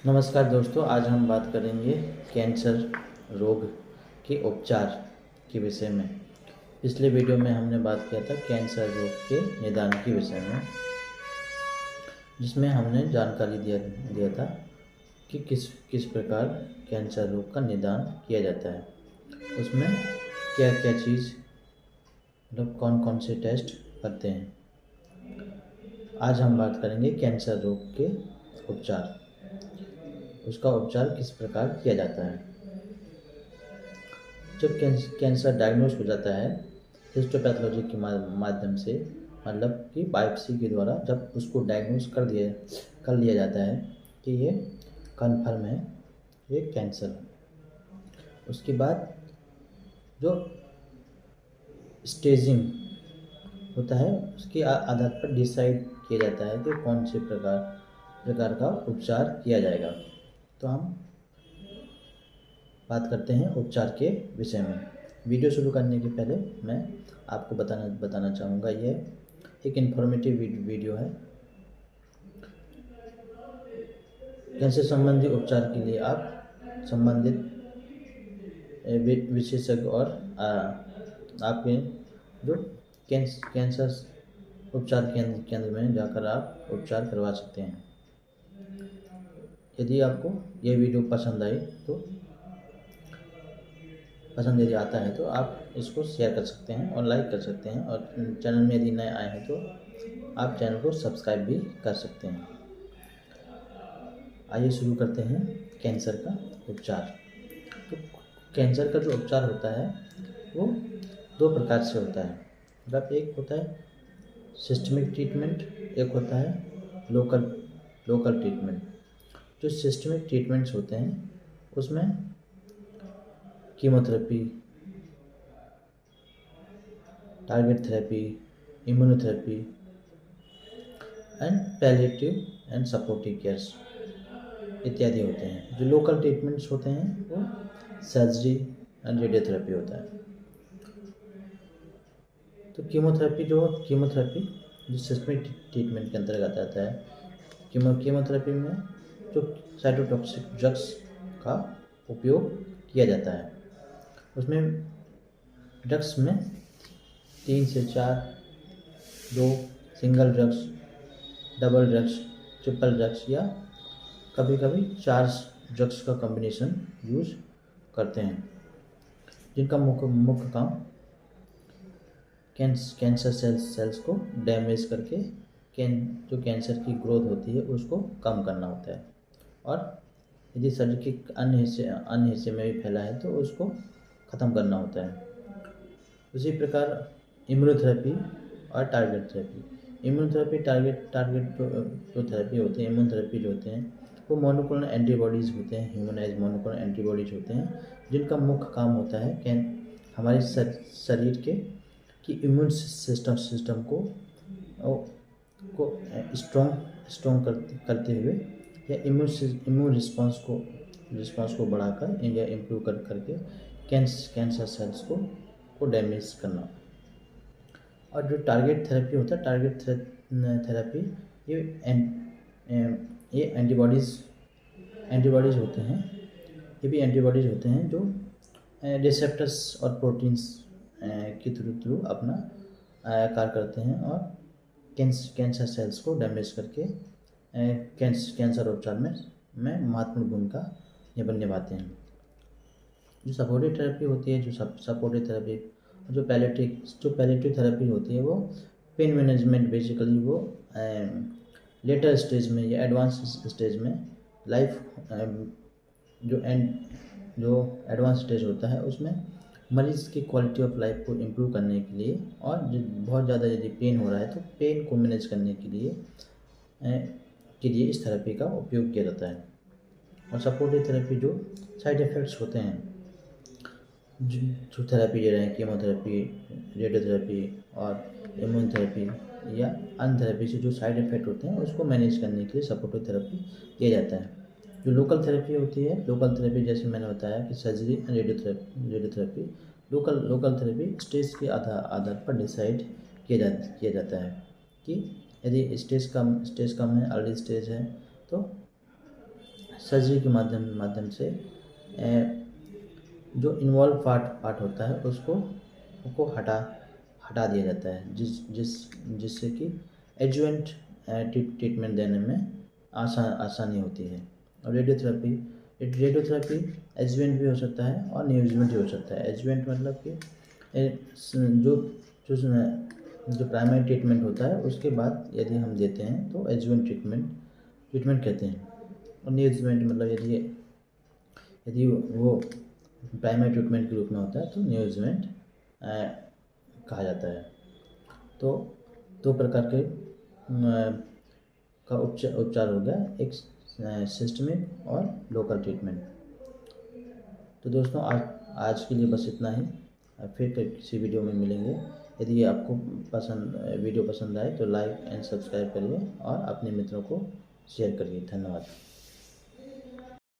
नमस्कार दोस्तों, आज हम बात करेंगे कैंसर रोग के उपचार के विषय में। पिछले वीडियो में हमने बात किया था कैंसर रोग के निदान के विषय में, जिसमें हमने जानकारी दिया था कि किस प्रकार कैंसर रोग का निदान किया जाता है। उसमें क्या क्या चीज़ मतलब कौन कौन से टेस्ट करते हैं। आज हम बात करेंगे कैंसर रोग के उपचार, उसका उपचार किस प्रकार किया जाता है। जब कैंसर डायग्नोस हो जाता है हिस्टोपैथोलॉजी के माध्यम से, मतलब कि बायोप्सी के द्वारा जब उसको डायग्नोस कर लिया जाता है कि ये कन्फर्म है, ये कैंसर है, उसके बाद जो स्टेजिंग होता है उसके आधार पर डिसाइड किया जाता है कि कौन से प्रकार का उपचार किया जाएगा। तो हम बात करते हैं उपचार के विषय में। वीडियो शुरू करने के पहले मैं आपको बताना चाहूँगा, ये एक इन्फॉर्मेटिव वीडियो है। कैंसर संबंधी उपचार के लिए आप संबंधित विशेषज्ञ और आपके जो कैंसर उपचार केंद्र में जाकर आप उपचार करवा सकते हैं। यदि आपको यह वीडियो पसंद यदि आता है तो आप इसको शेयर कर सकते हैं और लाइक कर सकते हैं, और चैनल में यदि नए आए हैं तो आप चैनल को सब्सक्राइब भी कर सकते हैं। आइए शुरू करते हैं कैंसर का उपचार। तो कैंसर का जो उपचार होता है वो दो प्रकार से होता है। मतलब एक होता है सिस्टमिक ट्रीटमेंट, एक होता है लोकल ट्रीटमेंट। जो सिस्टमिक ट्रीटमेंट्स होते हैं उसमें chemotherapy, target therapy, immunotherapy and palliative and supportive cares इत्यादि होते हैं। जो लोकल ट्रीटमेंट्स होते हैं वो सर्जरी एंड रेडियोथेरेपी होता है। तो कीमोथेरेपी जो सिस्टमिक ट्रीटमेंट के अंतर्गत आता है। कीमोथेरेपी में जो साइटोटॉक्सिक ड्रग्स का उपयोग किया जाता है, उसमें ड्रग्स में 3 से 4, 2 single drugs, double drugs, triple drugs या कभी कभी 4 ड्रग्स का कॉम्बिनेशन यूज करते हैं, जिनका मुख्य काम कैंसर सेल्स को डैमेज करके जो कैंसर की ग्रोथ होती है उसको कम करना होता है, और यदि शरीर के अन्य हिस्से में भी फैला है तो उसको ख़त्म करना होता है। उसी प्रकार इम्यूनोथेरेपी और टारगेट थेरेपी। इम्यूनोथेरेपी टारगेट जो थेरेपी होते हैं, इम्यूनोथेरेपी जो होते हैं वो मोनोक्लोनल एंटीबॉडीज़ होते हैं, ह्यूमनाइज मोनोक्लोनल एंटीबॉडीज़ होते हैं, जिनका मुख्य काम होता है हमारे शरीर की इम्यून सिस्टम को स्ट्रॉन्ग करते हुए या इम्यून रिस्पॉन्स को बढ़ाकर या इम्प्रूव करके कैंसर सेल्स को डैमेज करना। और जो टारगेट थेरेपी होता है, टारगेट थेरेपी ये एंटीबॉडीज़ होते हैं। ये भी एंटीबॉडीज़ होते हैं जो रिसेप्टर्स और प्रोटीन्स के थ्रू अपना कार्य करते हैं और कैंसर सेल्स को डैमेज करके कैंसर उपचार में महत्वपूर्ण भूमिका निभाते हैं। जो सपोर्टिव थेरेपी होती है, जो पैलिएटिव थेरेपी होती है वो पेन मैनेजमेंट, बेसिकली वो लेटर स्टेज में या एडवांस स्टेज में जो एडवांस स्टेज होता है उसमें मरीज़ की क्वालिटी ऑफ लाइफ को इम्प्रूव करने के लिए, और बहुत ज़्यादा यदि पेन हो रहा है तो पेन को मैनेज करने के लिए इस थेरेपी का उपयोग किया जाता है। और सपोर्टिव थेरेपी जो साइड इफ़ेक्ट्स होते हैं, जो थेरेपी दे रहे हैं, कीमोथेरेपी, रेडियोथेरेपी और इम्यूनोथेरेपी या अन्य थेरेपी से जो साइड इफ़ेक्ट होते हैं उसको मैनेज करने के लिए सपोर्टिव थेरेपी किया जाता है। जो लोकल थेरेपी होती है, लोकल थेरेपी जैसे मैंने बताया कि surgery and radiotherapy. Local therapy stage के आधार पर डिसाइड किया जाता है कि यदि स्टेज कम है, अर्ली स्टेज है, तो सर्जरी के माध्यम से जो इन्वॉल्व पार्ट होता है उसको हटा दिया जाता है, जिससे कि एडजुवेंट ट्रीटमेंट देने में आसानी होती है। और रेडियोथेरेपी एडजुवेंट भी हो सकता है और न्यूएडजुवेंट भी हो सकता है। एडजुवेंट मतलब कि जो जो प्राइमरी ट्रीटमेंट होता है उसके बाद यदि हम देते हैं तो एडजुवेंट ट्रीटमेंट कहते हैं। और न्यूएडजुवेंट मतलब यदि वो प्राइमरी ट्रीटमेंट के रूप में होता है तो न्यूएडजुवेंट कहा जाता है। तो दो प्रकार के का उपचार हो गया, एक सिस्टमिक और लोकल ट्रीटमेंट। तो दोस्तों आज के लिए बस इतना ही। फिर किसी वीडियो में मिलेंगे। यदि आपको वीडियो पसंद आए तो लाइक एंड सब्सक्राइब करिए और अपने मित्रों को शेयर करिए। धन्यवाद।